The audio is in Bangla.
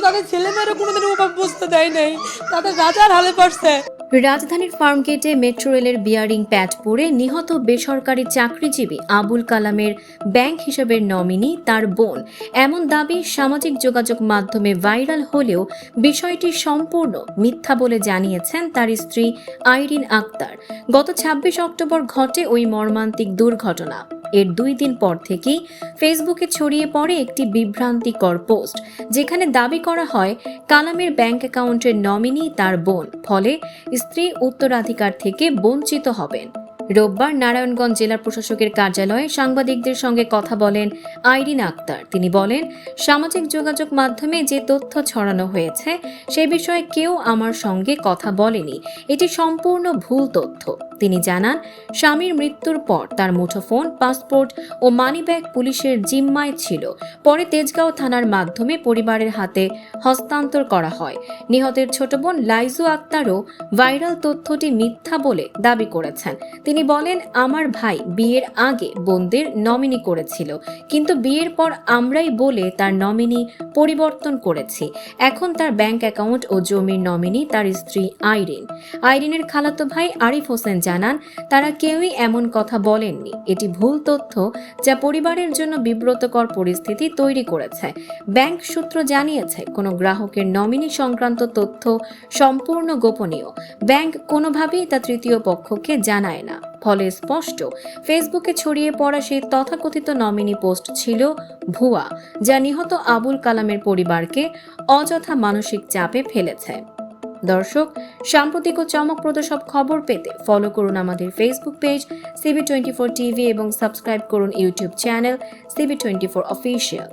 তাদের ছেলেমেয়েরা কোনোদিনও ওভাবে বুঝতে দেয় নাই, তাদের রাজার হালে পারছে। রাজধানীর ফার্মগেটে মেট্রো রেলের বিয়ারিং প্যাড পড়ে নিহত বেসরকারি চাকরিজীবী আবুল কালামের ব্যাংক হিসাবের নমিনি তার বোন, এমন দাবি সামাজিক যোগাযোগ মাধ্যমে ভাইরাল হলেও বিষয়টি সম্পূর্ণ মিথ্যা বলে জানিয়েছেন তার স্ত্রী আইরিন আক্তার। গত ২৬ অক্টোবর ঘটে ওই মর্মান্তিক দুর্ঘটনা। এর ২ দিন পর থেকেই ফেসবুকে ছড়িয়ে পড়ে একটি বিভ্রান্তিকর পোস্ট, যেখানে দাবি করা হয় কালামের ব্যাংক অ্যাকাউন্টের নমিনি তার বোন, ফলে স্ত্রী উত্তরাধিকার থেকে বঞ্চিত হবেন। রোববার নারায়ণগঞ্জ জেলা প্রশাসকের কার্যালয়ে সাংবাদিকদের সঙ্গে কথা বলেন আইরিন আক্তার। তিনি বলেন, সামাজিক যোগাযোগ মাধ্যমে যে তথ্য ছড়ানো হয়েছে সে বিষয়ে কেউ আমার সঙ্গে কথা বলেনি, এটি সম্পূর্ণ ভুল তথ্য। তিনি জানান, স্বামীর মৃত্যুর পর তার মুঠোফোন, পাসপোর্ট ও মানিব্যাগ পুলিশের জিম্মায় ছিল। পরে তেজগাঁও থানার মাধ্যমে পরিবারের হাতে হস্তান্তর করা হয়। নিহতের ছোট বোন লাইজু আক্তারও ভাইরাল তথ্যটি মিথ্যা বলে দাবি করেছেন। তিনি বলেন, আমার ভাই বিয়ের আগে বোনদের নমিনি করেছিল, কিন্তু বিয়ের পর আমরাই বলে তার নমিনি পরিবর্তন করেছি। এখন তার ব্যাংক অ্যাকাউন্ট ও জমির নমিনি তার স্ত্রী আইরিন। আইরিনের খালাতো ভাই আরিফ হোসেন জানান, তারা কেউই এমন কথা বলেননি। এটি ভুল তথ্য যা পরিবারের জন্য বিব্রতকর পরিস্থিতি তৈরি করেছে। ব্যাংক সূত্র জানিয়েছে, কোনো গ্রাহকের নমিনি সংক্রান্ত তথ্য সম্পূর্ণ গোপনীয়। ব্যাংক কোনোভাবেই তা তৃতীয় পক্ষকে জানায় না। ফলে স্পষ্ট, ফেসবুকে ছড়িয়ে পড়া সেই তথাকথিত নমিনি পোস্ট ছিল ভুয়া, যা নিহত আবুল কালামের পরিবারকে অযথা মানসিক চাপে ফেলেছে। দর্শক, সাম্প্রতিক ও চমকপ্রদ সব খবর পেতে ফলো করুন আমাদের ফেসবুক পেজ CB24 টিভি এবং সাবস্ক্রাইব করুন ইউটিউব চ্যানেল CB24 অফিসিয়াল।